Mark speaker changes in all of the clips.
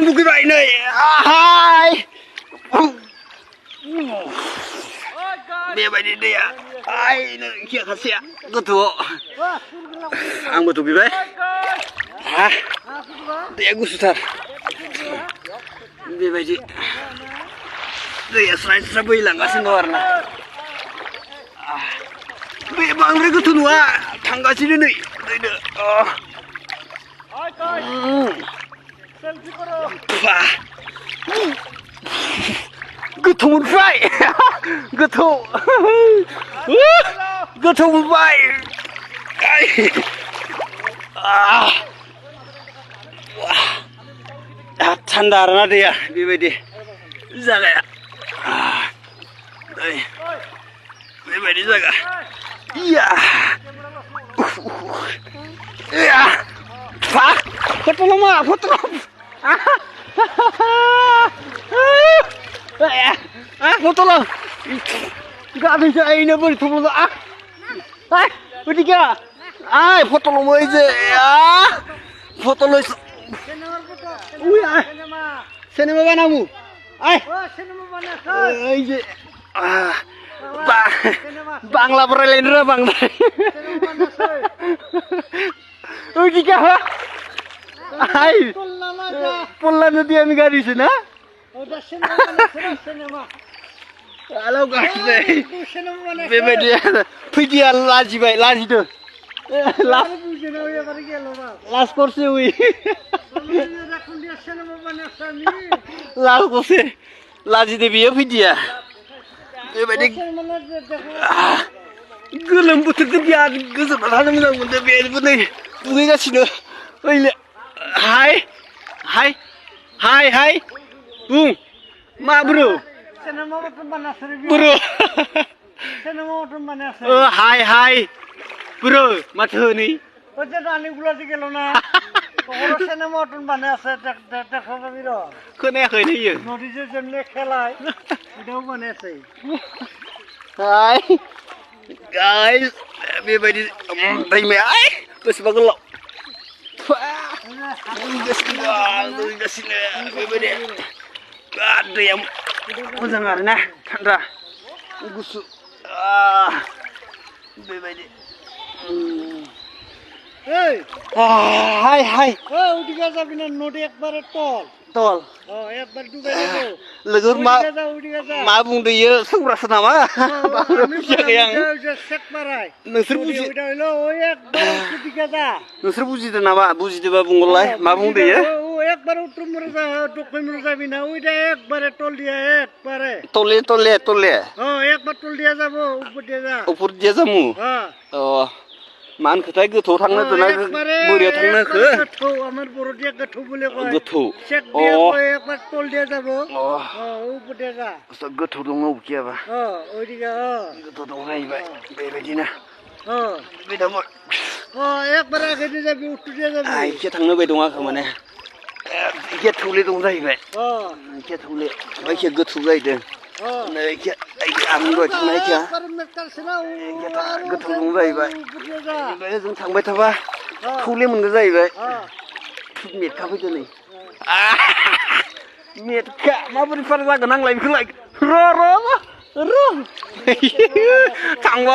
Speaker 1: दुगैबाय नै आहाय बेबायदि दैया आइ नै खासेया गोथौआव आंबो दुगैबाय दैया गुसुथार बेबायदि दैया स्राय स्राय बोहैलांगासिनो दं आरोना बे बांद्राय गोथौ नङा थांगासिनो नै दैनो गोथौ मोनबाय गोथौ गोथौ मोनबाय थान्दा आरोना दैया बेबायदि जागाया बेबायदि जागा foto lama foto foto lo nggak bisa ini boleh foto lo bertiga foto lo mau aja ya foto lo cinema mana mu Bangla berlendera bangla. Bertiga Hai. Pulang dia mi garis na? Halo guys. Bebedia. Video laji bai, laji tu. Last course hui. Last course. Laji de biar video. Bebedia. Gelem betul tu biar gesek mana mana mana biar betul. Bukan kasih no. Hai, hai, hai, hai, ma bro, bro, hai, hai, bro, macam ni.
Speaker 2: Macam ni gula sih kalau na, orang sana motor mana asa tak kena biro.
Speaker 1: Kena kena ye.
Speaker 2: Notice jemle kelai, itu mana sih.
Speaker 1: Hai, guys, berbadi, bayi ay, bos bagelok. Ada yang macam mana? Tanda, gusu, berbeda.
Speaker 2: Hey,
Speaker 1: hai, hai.
Speaker 2: Oh, udah kerja bina nodi ekbar tol.
Speaker 1: Tol.
Speaker 2: Oh, ekbar tu kerja.
Speaker 1: Legur ma bung dia seberapa nama? Yang nusur buji. Nusur buji tu nama buji tu apa bungulai? Ma bung dia.
Speaker 2: ekbar utrum merasa dokter merasa bina. Udah ekbar tol dia ekbar.
Speaker 1: Tole.
Speaker 2: Oh, ekbar tol dia jabo upur dia jabo.
Speaker 1: Upur dia jamu. Oh. मान खोथाय गोथौ थांनो दोना बोरियाव थांनो खो
Speaker 2: गोथौ आमार बर'दिया गोथौ बोले कय
Speaker 1: गोथौ
Speaker 2: चेक दिया कय एकबार टल दिया जाबो उबो देगा
Speaker 1: गोथौ दङ उकियाबा
Speaker 2: ओइदिगा
Speaker 1: गोथौ दङ जाहैबाय बेबायदिनो बे दङ
Speaker 2: एकबार आगैनो जाबि उथु दिया जाबि
Speaker 1: आइखे थांनो बाय दङ आखो माने इखे थौले दङ जाहैबाय इखे थौले बायखे गोथौ जाहैदों नै इखे आं दहाय थांनाय इखे गोथौ दङ जाहैबाय ओमफ्राय जों थांबाय थाबा थौले मोनगोन जाहैबाय मेटखा फैदो नै मेटखा माबोरै फार जागोन आंलाय बेखौलाय र' थांबाय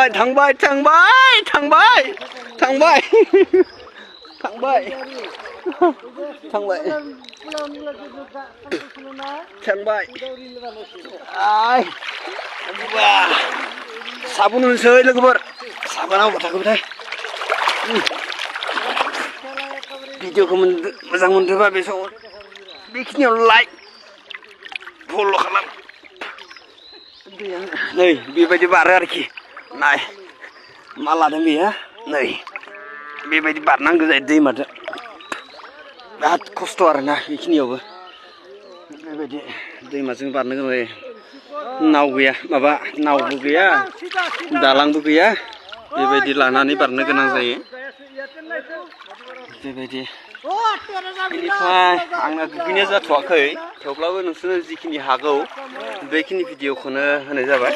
Speaker 1: ay wah sabun unsur logober sabun apa tak betul video kamu mazang mundur besok bikinnya like follow kalam नै बेबायदि बारो आरोखि नाय माला दं बेयो नै बेबायदि बारनांगौ जायो दैमाजों बिराद खस्थ' आरोना बेखिनियावबो बेबायदि दैमाजों बारनो गोनां जायो नाव गैया माबा नावबो गैया दालांबो गैया बेबायदि लानानै बारनो गोनां जायो बेबायदि बेनिफ्राय आंना दुगैनाया जाथ'वाखै थेवब्लाबो नोंसोरनो जिखिनि हागौ बेखिनि भिडिअखौनो होनाय जाबाय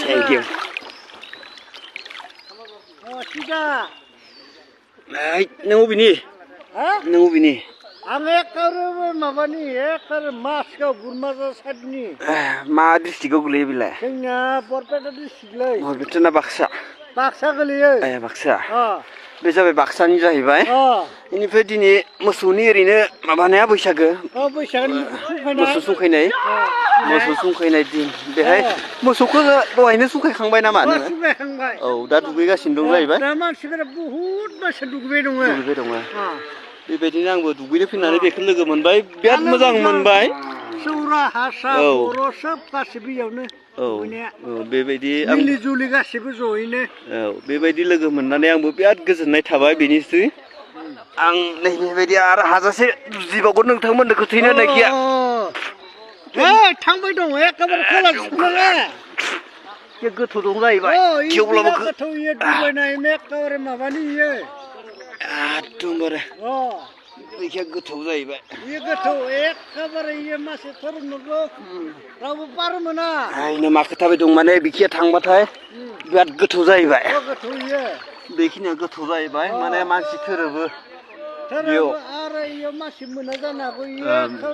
Speaker 1: थेंक इउ
Speaker 2: मासिदा
Speaker 1: नों अबेनि
Speaker 2: हा
Speaker 1: नों अबेनि
Speaker 2: आं एकारे माबानि एकारे मासगाव गुरमाजा साइडनि
Speaker 1: मा डिस्ट्रिक्टआव गोलैयो बेलाय
Speaker 2: जोंना बरपेटा डिस्ट्रिक्टलै
Speaker 1: बरपेटा बाक्सा
Speaker 2: बाक्सा गोलैयो
Speaker 1: बाक्सा
Speaker 2: अ
Speaker 1: बे जाबाय बाक्सानि जाहैबाय
Speaker 2: अ
Speaker 1: बेनिफ्राय दिनै मोसौनि ओरैनो माबानाया बैसागो
Speaker 2: बैसागनि
Speaker 1: मोसौ सुंखायनाय मोसौ सुंखायनाय दिन बेहाय मोसौखौ दहायनो सुंखायखांबाय नामा नोङो
Speaker 2: सुंखायखांबाय
Speaker 1: औ दा दुगैगासिनो दं जाहैबाय
Speaker 2: दा मानसिफोरा बुहुद मानसि दुगैबाय दङ
Speaker 1: बेबायदिनो आंबो दुगैनो फैनानै बेखौ लोगो मोनबाय बिराद मोजां मोनबाय
Speaker 2: सौरा हारसा बर' सोब गासिबो इयावनो दुगैनाया
Speaker 1: बेबायदि
Speaker 2: मिलि जुलि गासिबो जयैनो
Speaker 1: बेबायदि लोगो मोननानै आंबो बिराद गोजोननाय थाबाय बेनिसै आं नैबेबायदि आरो हाजासे बुजिबावगोन नोंथांमोननो खोथैनो होननायखिया
Speaker 2: थांबाय दङ एखेबारे खोलाजोबनाङा
Speaker 1: बे गोथौ दं जाहैबाय थेवब्लाबो
Speaker 2: गोथौ इयो दुबायनाय एखेबारे माबानि इयो
Speaker 1: एकदमबारे बेखिया गोथौ जाहैबाय
Speaker 2: इयो गोथौ एखेबारे इयो मासे धोरोमनोबो रावबो पार मोना
Speaker 1: आइनो मा खोथाबाय दं माने बिखिया थांबाथाय बिराद गोथौ जाहैबाय
Speaker 2: गोथौ इयो
Speaker 1: बेखिनिया गोथौ जाहैबाय माने मानसि थोरोबो
Speaker 2: आरो इयाव मानसि मोना जानो हागौ इयो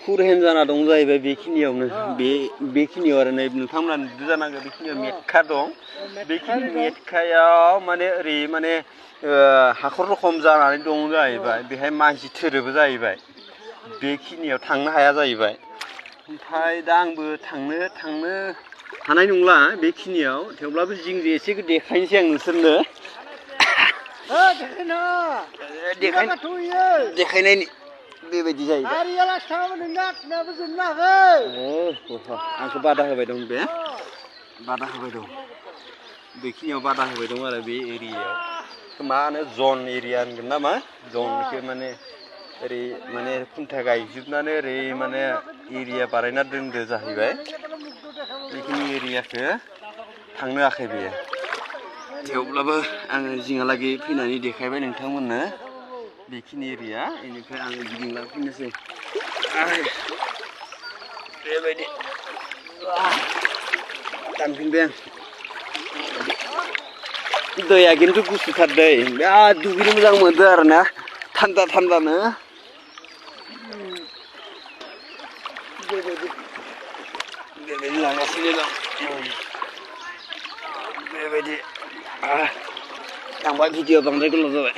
Speaker 1: खुरहेन जाना दं जाहैबाय बेखिनियावनो बेखिनियाव आरो नै नोंथांमोना नुदों जानांगौ बेखिनियाव मेटखा दं बेखिनि मेटखायाव माने ओरै माने हाखर रखम जानानै दं जाहैबाय बेहाय मानसि थोरोबो जाहैबाय बेखिनियाव थांनो हाया जाहैबाय ओमफ्राय दा आंबो थांनो हानाय नंला बेखिनियाव थेवब्लाबो जिंजों एसे देखायनोसै आं नोंसोरनो देखायनायनि बेबायदि जाहैबाय आंखौ बादा होबाय दं बे बादा होबाय दं बेखिनियाव बादा होबाय दं आरो बे एरियायाव मा होनो जन एरिया होनगोन नामा जनखौ माने ओरै माने खुन्था गायजोबनानै ओरै माने एरिया बानायना दोनदो जाहैबाय बेखिनि एरियाखौ थांनो हायाखै बेयो थेवब्लाबो आङो जिंहालागै फैनानै देखायबाय नोंथांमोननो बेखिनि एरिया बेनिफ्राय आङो गिदिंलांफिननोसै बेबायदि थांफिनबाय आं दैया खिन्थु गुसुथार दै बिराद दुगैनो मोजां मोनदों आरो ना थान्दा थान्दानो बेबायदि लांगासिनो दं बेबायदि आंबा भिडिअ बांद्राय गोलाव जाबाय